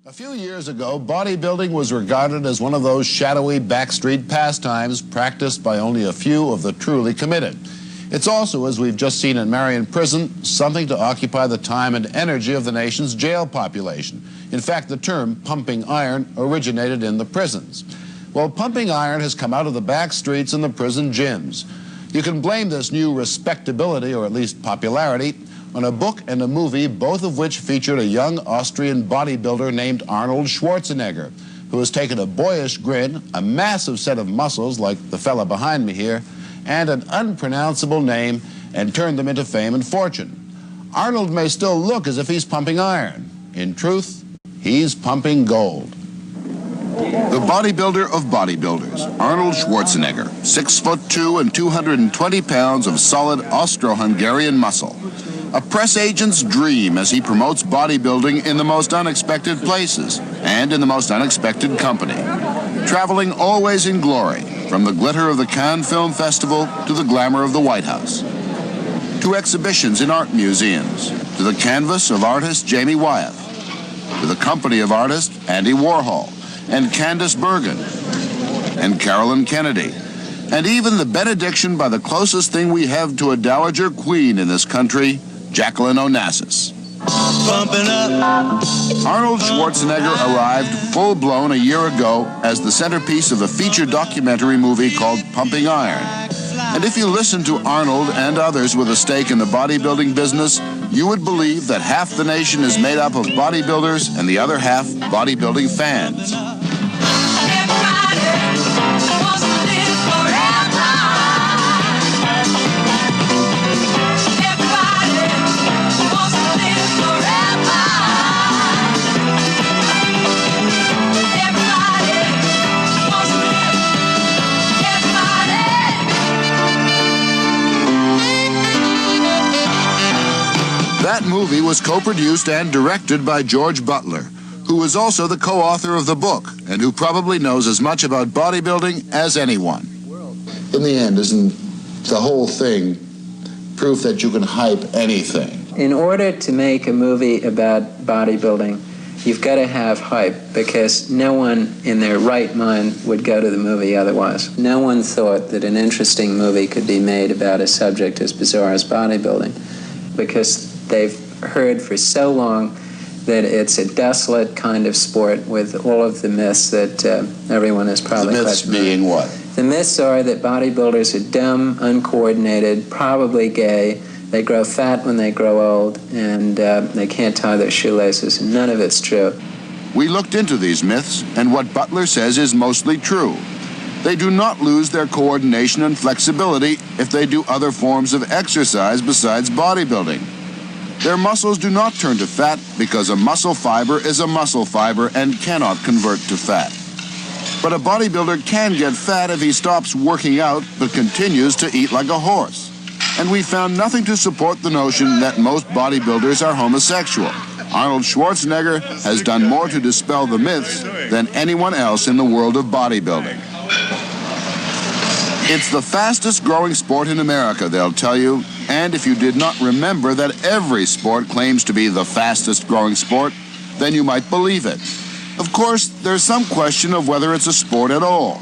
A few years ago, bodybuilding was regarded as one of those shadowy backstreet pastimes practiced by only a few of the truly committed. It's also, as we've just seen in Marion Prison, something to occupy the time and energy of the nation's jail population. In fact, the term pumping iron originated in the prisons. Well, pumping iron has come out of the back streets and the prison gyms. You can blame this new respectability, or at least popularity, on a book and a movie, both of which featured a young Austrian bodybuilder named Arnold Schwarzenegger, who has taken a boyish grin, a massive set of muscles like the fella behind me here, and an unpronounceable name, and turned them into fame and fortune. Arnold may still look as if he's pumping iron. In truth, he's pumping gold. The bodybuilder of bodybuilders, Arnold Schwarzenegger, 6'2" and 220 pounds of solid Austro-Hungarian muscle. A press agent's dream as he promotes bodybuilding in the most unexpected places and in the most unexpected company. Traveling always in glory, from the glitter of the Cannes Film Festival to the glamour of the White House. To exhibitions in art museums, to the canvas of artist Jamie Wyeth, to the company of artist Andy Warhol, and Candice Bergen, and Carolyn Kennedy, and even the benediction by the closest thing we have to a dowager queen in this country, Jacqueline Onassis. Arnold Schwarzenegger arrived full-blown a year ago as the centerpiece of a feature documentary movie called Pumping Iron. And if you listen to Arnold and others with a stake in the bodybuilding business, you would believe that half the nation is made up of bodybuilders and the other half bodybuilding fans. That movie was co-produced and directed by George Butler, who was also the co-author of the book and who probably knows as much about bodybuilding as anyone. In the end, isn't the whole thing proof that you can hype anything? In order to make a movie about bodybuilding, you've got to have hype, because no one in their right mind would go to the movie otherwise. No one thought that an interesting movie could be made about a subject as bizarre as bodybuilding, because they've heard for so long that it's a desolate kind of sport with all of the myths that everyone is probably The myths being what? The myths are that bodybuilders are dumb, uncoordinated, probably gay, they grow fat when they grow old, and they can't tie their shoelaces. None of it's true. We looked into these myths, and what Butler says is mostly true. They do not lose their coordination and flexibility if they do other forms of exercise besides bodybuilding. Their muscles do not turn to fat because a muscle fiber is a muscle fiber and cannot convert to fat. But a bodybuilder can get fat if he stops working out but continues to eat like a horse. And we found nothing to support the notion that most bodybuilders are homosexual. Arnold Schwarzenegger has done more to dispel the myths than anyone else in the world of bodybuilding. It's the fastest growing sport in America, they'll tell you. And if you did not remember that every sport claims to be the fastest growing sport, then you might believe it. Of course, there's some question of whether it's a sport at all.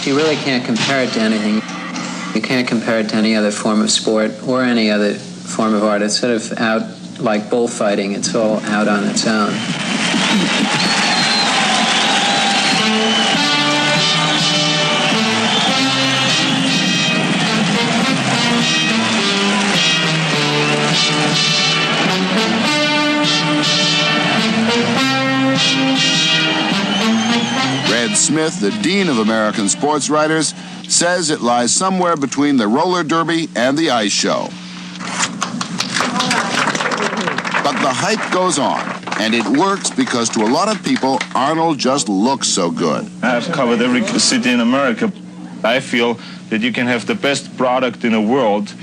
You really can't compare it to anything. You can't compare it to any other form of sport or any other form of art. It's sort of out like bullfighting. It's all out on its own. Red Smith, the dean of American sports writers, says it lies somewhere between the roller derby and the ice show. But the hype goes on, and it works because to a lot of people, Arnold just looks so good. I've covered every city in America. I feel that you can have the best product in the world,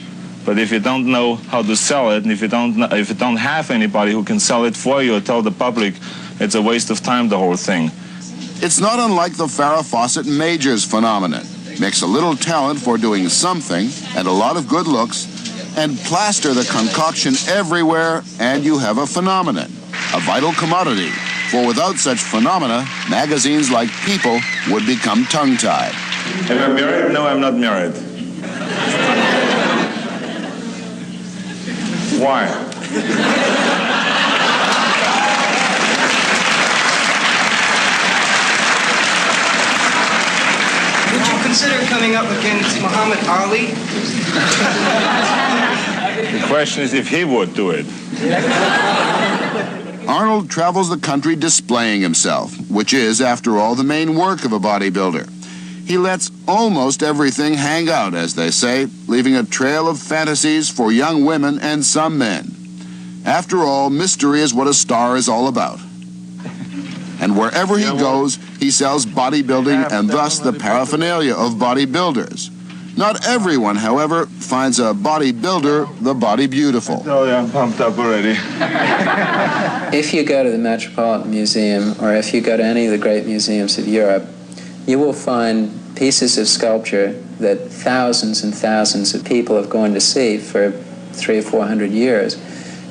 but if you don't know how to sell it, and if you don't have anybody who can sell it for you or tell the public, it's a waste of time, the whole thing. It's not unlike the Farrah Fawcett Majors phenomenon. Mix a little talent for doing something and a lot of good looks, and plaster the concoction everywhere, and you have a phenomenon, a vital commodity, For without such phenomena, magazines like People would become tongue-tied. Am I married? No, I'm not married. Why? Would you consider coming up against Muhammad Ali? The question is if he would do it. Arnold travels the country displaying himself, which is, after all, the main work of a bodybuilder. He lets almost everything hang out, as they say, leaving a trail of fantasies for young women and some men. After all, mystery is what a star is all about. And wherever he goes, he sells bodybuilding and thus the paraphernalia of bodybuilders. Not everyone, however, finds a bodybuilder the body beautiful. Oh, yeah, I'm pumped up already. If you go to the Metropolitan Museum, or if you go to any of the great museums of Europe, you will find pieces of sculpture that thousands and thousands of people have gone to see for 300 or 400 years,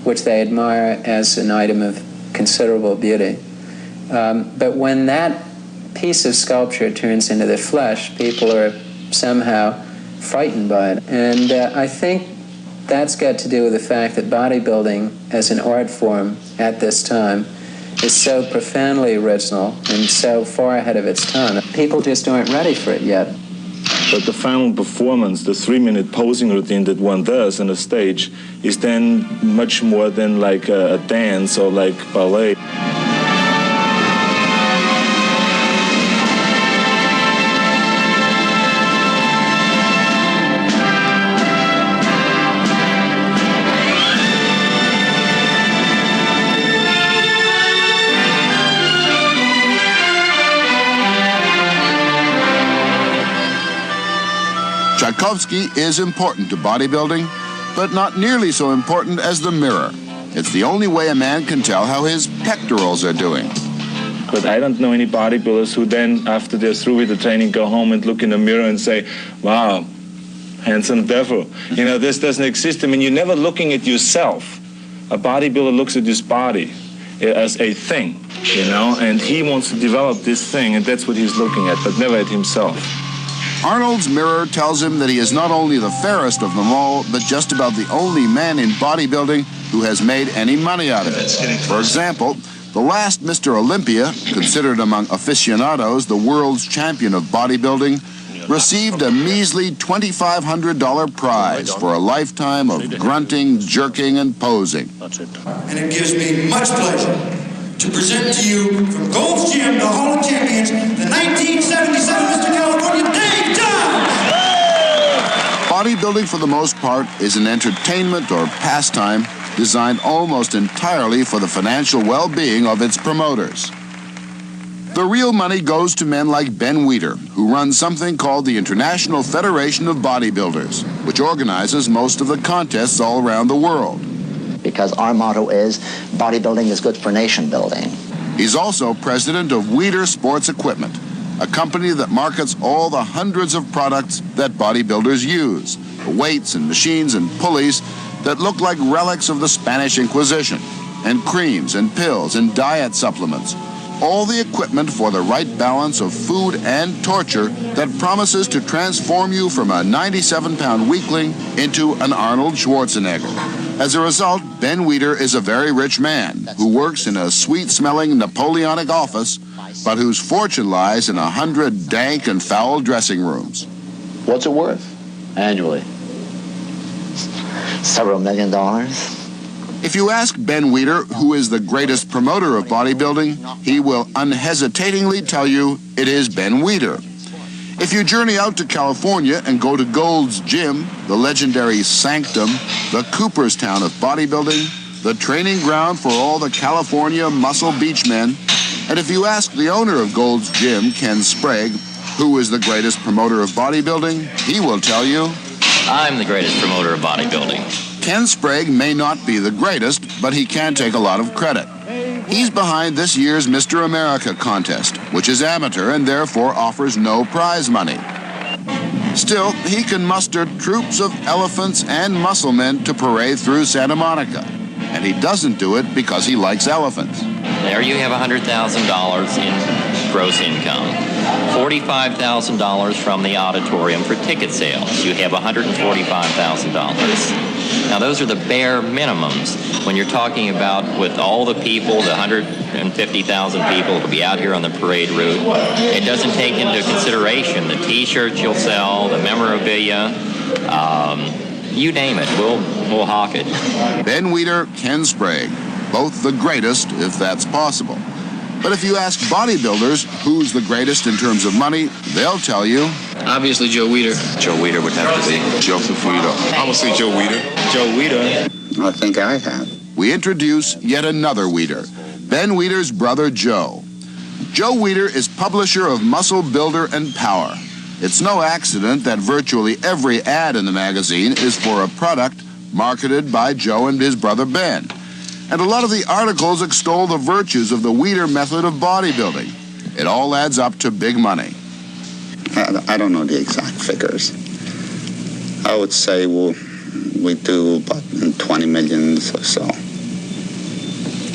which they admire as an item of considerable beauty. But when that piece of sculpture turns into the flesh, people are somehow frightened by it. And I think that's got to do with the fact that bodybuilding as an art form at this time is so profoundly original and so far ahead of its time. People just aren't ready for it yet. But the final performance, the 3-minute posing routine that one does on a stage, is then much more than like a dance or like ballet. Tchaikovsky is important to bodybuilding, but not nearly so important as the mirror. It's the only way a man can tell how his pectorals are doing. But I don't know any bodybuilders who then, after they're through with the training, go home and look in the mirror and say, wow, handsome devil. You know, this doesn't exist. I mean, you're never looking at yourself. A bodybuilder looks at his body as a thing, you know, and he wants to develop this thing, and that's what he's looking at, but never at himself. Arnold's mirror tells him that he is not only the fairest of them all, but just about the only man in bodybuilding who has made any money out of it. For example, the last Mr. Olympia, considered among aficionados the world's champion of bodybuilding, received a measly $2,500 prize for a lifetime of grunting, jerking, and posing. And it gives me much pleasure to present to you from Gold's Gym, the Hall of Champions, the 1977 Mr. California, Dave Johns! Bodybuilding, for the most part, is an entertainment or pastime designed almost entirely for the financial well-being of its promoters. The real money goes to men like Ben Weider, who runs something called the International Federation of Bodybuilders, which organizes most of the contests all around the world. Because our motto is, bodybuilding is good for nation building. He's also president of Weider Sports Equipment, a company that markets all the hundreds of products that bodybuilders use, the weights and machines and pulleys that look like relics of the Spanish Inquisition, and creams and pills and diet supplements, all the equipment for the right balance of food and torture that promises to transform you from a 97-pound weakling into an Arnold Schwarzenegger. As a result, Ben Weider is a very rich man who works in a sweet-smelling Napoleonic office, but whose fortune lies in 100 dank and foul dressing rooms. What's it worth annually? Several $1 million. If you ask Ben Weider who is the greatest promoter of bodybuilding, he will unhesitatingly tell you it is Ben Weider. If you journey out to California and go to Gold's Gym, the legendary sanctum, the Cooperstown of bodybuilding, the training ground for all the California muscle beach men, and if you ask the owner of Gold's Gym, Ken Sprague, who is the greatest promoter of bodybuilding, he will tell you, I'm the greatest promoter of bodybuilding. Ken Sprague may not be the greatest, but he can take a lot of credit. He's behind this year's Mr. America contest, which is amateur and therefore offers no prize money. Still, he can muster troops of elephants and muscle men to parade through Santa Monica. And he doesn't do it because he likes elephants. There you have $100,000 in gross income. $45,000 from the auditorium for ticket sales. You have $145,000. Now, those are the bare minimums. When you're talking about with all the people, the 150,000 people who will be out here on the parade route, it doesn't take into consideration the T-shirts you'll sell, the memorabilia, you name it, we'll hawk it. Ben Weider, Ken Sprague, both the greatest, if that's possible. But if you ask bodybuilders who's the greatest in terms of money, they'll tell you. Obviously, Joe Weider. Joe Weider would have to be. Joseph Weider. I would say Joe Weider. Joe Weider. I think I have. We introduce yet another Weider, Ben Weider's brother Joe. Joe Weider is publisher of Muscle Builder and Power. It's no accident that virtually every ad in the magazine is for a product marketed by Joe and his brother Ben. And a lot of the articles extol the virtues of the Weider method of bodybuilding. It all adds up to big money. I don't know the exact figures. I would say we do about 20 million or so.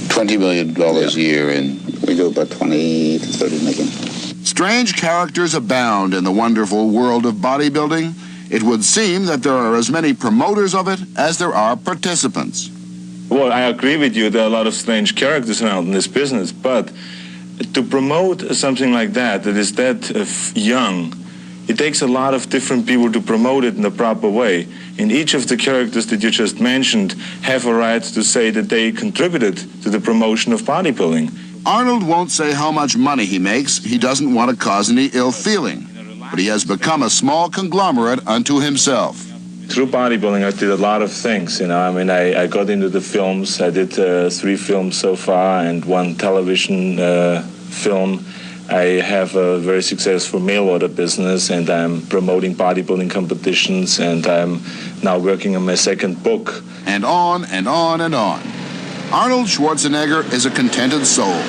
$20 million a year in. We do about 20 to 30 million. Strange characters abound in the wonderful world of bodybuilding. It would seem that there are as many promoters of it as there are participants. Well, I agree with you. There are a lot of strange characters around in this business, but to promote something like that is that young, it takes a lot of different people to promote it in the proper way. And each of the characters that you just mentioned have a right to say that they contributed to the promotion of bodybuilding. Arnold won't say how much money he makes. He doesn't want to cause any ill feeling. But he has become a small conglomerate unto himself. Through bodybuilding, I did a lot of things, you know. I mean, I got into the films. I did 3 films so far and 1 television film. I have a very successful mail order business, and I'm promoting bodybuilding competitions, and I'm now working on my 2nd book. And on and on and on. Arnold Schwarzenegger is a contented soul.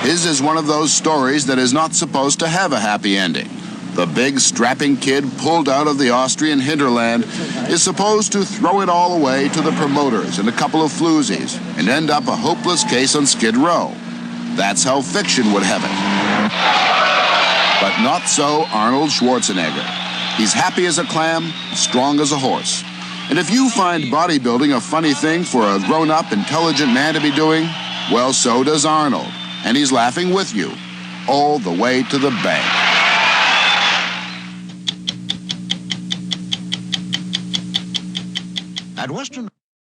His is one of those stories that is not supposed to have a happy ending. The big, strapping kid pulled out of the Austrian hinterland is supposed to throw it all away to the promoters and a couple of floozies and end up a hopeless case on Skid Row. That's how fiction would have it. But not so Arnold Schwarzenegger. He's happy as a clam, strong as a horse. And if you find bodybuilding a funny thing for a grown-up, intelligent man to be doing, well, so does Arnold. And he's laughing with you, all the way to the bank. At Western...